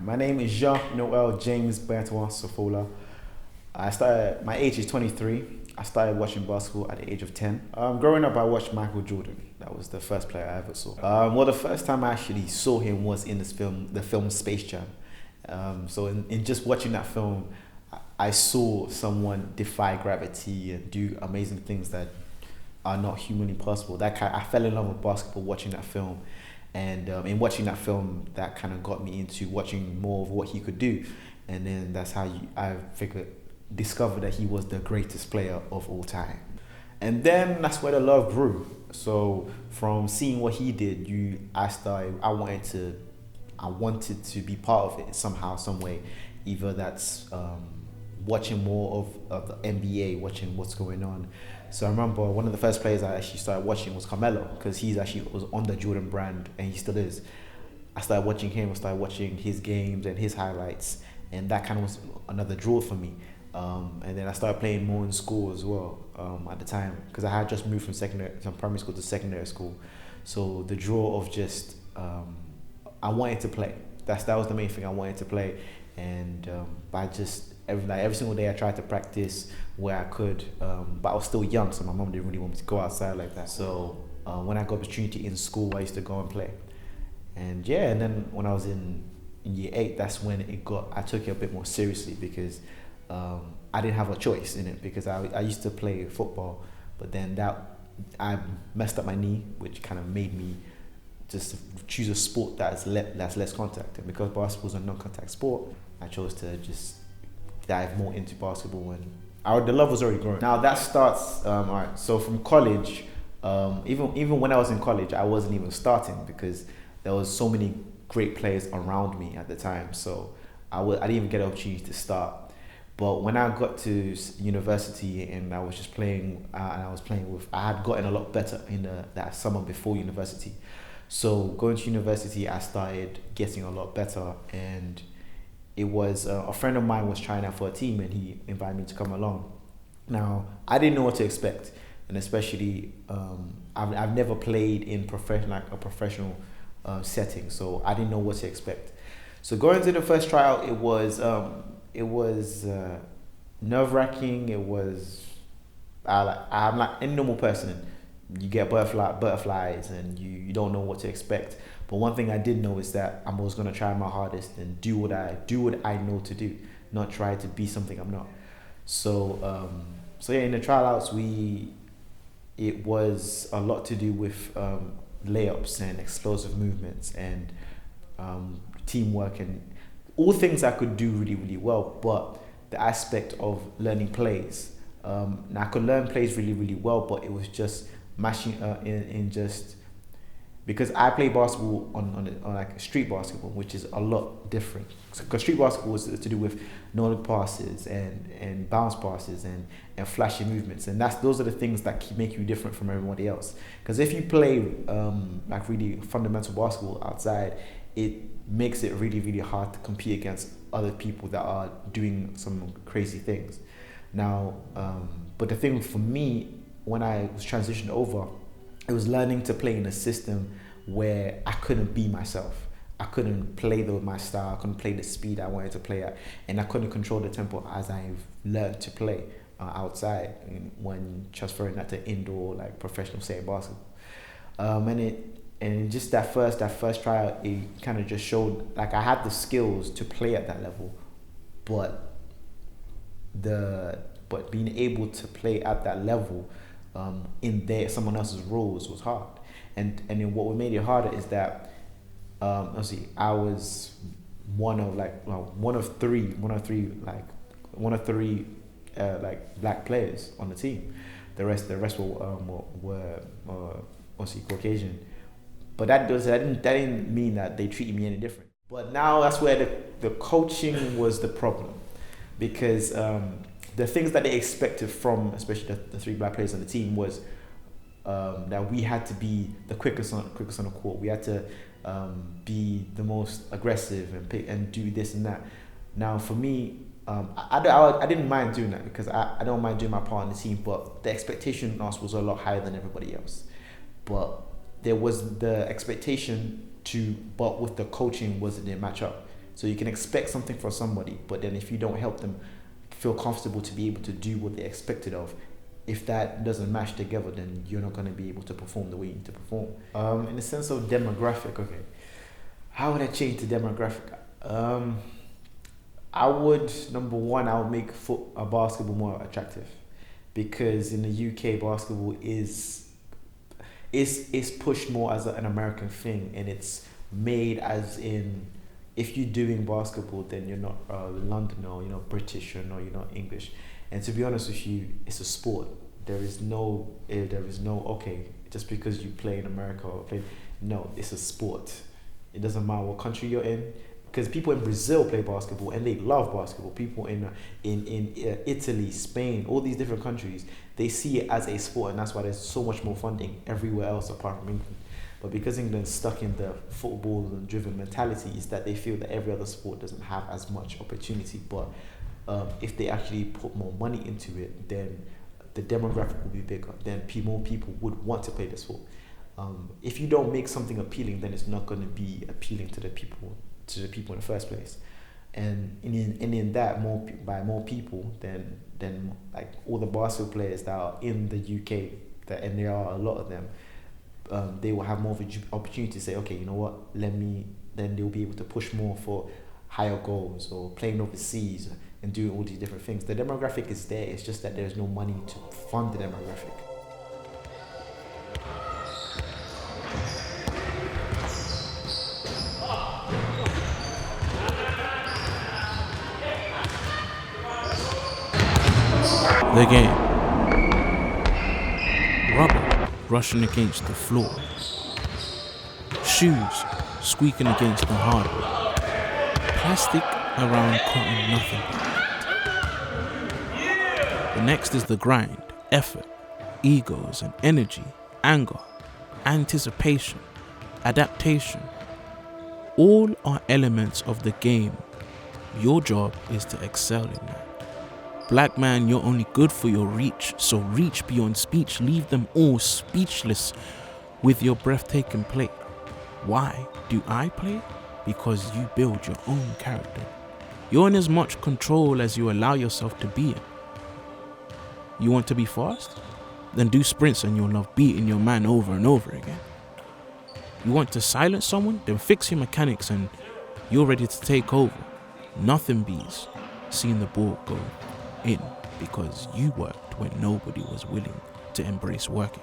My name is Jean-Noel Sophola. My age is 23. I started watching basketball at the age of 10. Growing up, I watched Michael Jordan. That was the first player I ever saw. The first time I actually saw him was in the film Space Jam. So in just watching that film, I saw someone defy gravity and do amazing things that are not humanly possible. I fell in love with basketball watching that film. And in watching that film, that kind of got me into watching more of what he could do. And then that's how discovered that he was the greatest player of all time. And then that's where the love grew. So from seeing what he did, I wanted to be part of it somehow, some way. Either that's watching more of the NBA, watching what's going on. So I remember one of the first players I actually started watching was Carmelo, because he actually was on the Jordan brand, and he still is. I started watching him, I started watching his games and his highlights, and that kind of was another draw for me. And then I started playing more in school as well at the time, because I had just moved from primary school to secondary school. So the draw of just I wanted to play. That was the main thing. I wanted to play, and by just every single day I tried to practice where I could, but I was still young, so my mom didn't really want me to go outside like that. So when I got opportunity in school, I used to go and play. And then when I was in year 8, that's when I took it a bit more seriously, because I didn't have a choice in it, because I used to play football, but then I messed up my knee, which kind of made me just choose a sport that's less contact. And because basketball is a non-contact sport, I chose to just dive more into basketball, and the love was already growing. Now that starts, all right, so from college, even when I was in college, I wasn't even starting, because there was so many great players around me at the time, so I didn't even get an opportunity to start. But when I got to university and I was just playing, I had gotten a lot better in that summer before university. So going to university, I started getting a lot better, and it was a friend of mine was trying out for a team, and he invited me to come along. Now I didn't know what to expect, and especially I've never played in a professional setting, so I didn't know what to expect. So going to the first trial, it was nerve-wracking. I'm like any normal person. You get butterflies, and you don't know what to expect. But one thing I did know is that I was gonna try my hardest and do what I know to do, not try to be something I'm not. So in the tryouts, it was a lot to do with layups and explosive movements and teamwork and all things I could do really, really well. But the aspect of learning plays, now I could learn plays really, really well, but it was just mashing in just because I play basketball on like street basketball, which is a lot different. Because street basketball is to do with no-look passes and bounce passes and flashy movements, and those are the things that make you different from everybody else. Because if you play like really fundamental basketball outside, it makes it really, really hard to compete against other people that are doing some crazy things. Now, but the thing for me, when I was transitioned over, it was learning to play in a system where I couldn't be myself. I couldn't play my style. I couldn't play the speed I wanted to play at, and I couldn't control the tempo as I've learned to play outside when transferring that to indoor, like professional setting basketball. And just that first trial, it kind of just showed like I had the skills to play at that level, but being able to play at that level in someone else's rules was hard. And then what made it harder is that obviously I was one of three black players on the team. The rest were obviously Caucasian. But that didn't mean that they treated me any different. But now that's where the coaching was the problem, because the things that they expected from, especially the 3 black players on the team, was that we had to be the quickest on the court. We had to be the most aggressive and do this and that. Now for me, I didn't mind doing that, because I don't mind doing my part on the team, but the expectation on us was a lot higher than everybody else. But there was the expectation but with the coaching didn't match up. So you can expect something from somebody, but then if you don't help them feel comfortable to be able to do what they're expected of, if that doesn't match together, then you're not going to be able to perform the way you need to perform. In the sense of demographic, okay, how would I change the demographic? I would, number one, I would make basketball more attractive, because in the UK, basketball is pushed more as an American thing, and it's made as in, if you're doing basketball, then you're not London, or you're not British, or no, you're not English. And to be honest with you, it's a sport. There is no okay, just because you play in America or play, no, it's a sport. It doesn't matter what country you're in, because people in Brazil play basketball and they love basketball. People in Italy, Spain, all these different countries, they see it as a sport, and that's why there's so much more funding everywhere else apart from England. But because England's stuck in the football-driven mentality, is that they feel that every other sport doesn't have as much opportunity. But if they actually put more money into it, then the demographic will be bigger. Then more people would want to play the sport. If you don't make something appealing, then it's not going to be appealing to the people in the first place. And in that, more people, then like all the basketball players that are in the UK, and there are a lot of them, they will have more of an opportunity to say, okay, you know what, then they'll be able to push more for higher goals, or playing overseas and doing all these different things. The demographic is there, it's just that there's no money to fund the demographic. The game. Rubber rushing against the floor. Shoes squeaking against the hardwood. Plastic around cotton nothing. The next is the grind, effort, egos and energy, anger, anticipation, adaptation. All are elements of the game. Your job is to excel in that. Black man, you're only good for your reach, so reach beyond speech. Leave them all speechless with your breathtaking play. Why do I play? Because you build your own character. You're in as much control as you allow yourself to be in. You want to be fast? Then do sprints and you'll love beating your man over and over again. You want to silence someone? Then fix your mechanics and you're ready to take over. Nothing beats seeing the ball go in, because you worked when nobody was willing to embrace working.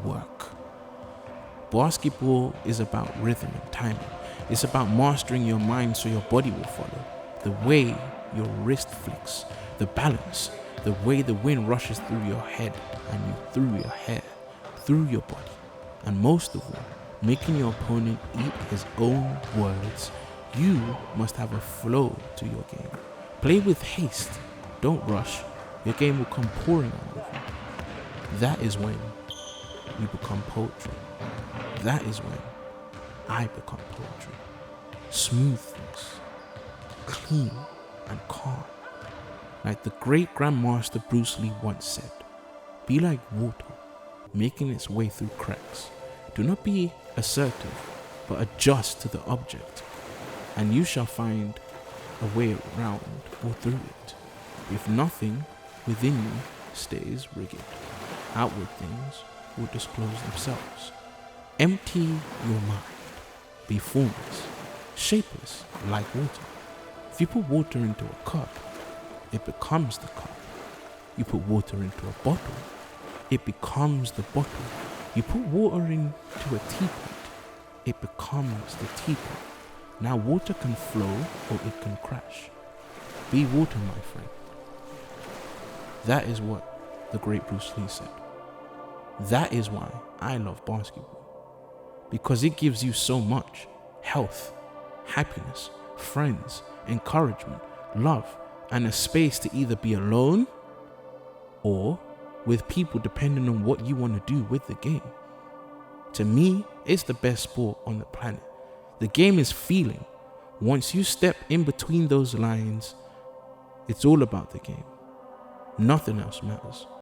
Work. Basketball is about rhythm and timing. It's about mastering your mind so your body will follow. The way your wrist flicks, the balance, the way the wind rushes through your head and you through your hair, through your body, and most of all, making your opponent eat his own words. You must have a flow to your game. Play with haste. Don't rush. Your game will come pouring out of you. That is when you become poetry. That is when I become poetry. Smoothness, clean and calm. Like the great Grandmaster Bruce Lee once said, be like water, making its way through cracks. Do not be assertive, but adjust to the object, and you shall find a way around or through it. If nothing within you stays rigid, outward things will disclose themselves. Empty your mind. Be formless, shapeless like water. If you put water into a cup, it becomes the cup. You put water into a bottle, it becomes the bottle. You put water into a teapot, it becomes the teapot. Now water can flow or it can crash. Be water, my friend. That is what the great Bruce Lee said. That is why I love basketball. Because it gives you so much: health, happiness, friends, encouragement, love, and a space to either be alone or with people, depending on what you want to do with the game. To me, it's the best sport on the planet. The game is feeling. Once you step in between those lines, it's all about the game. Nothing else matters.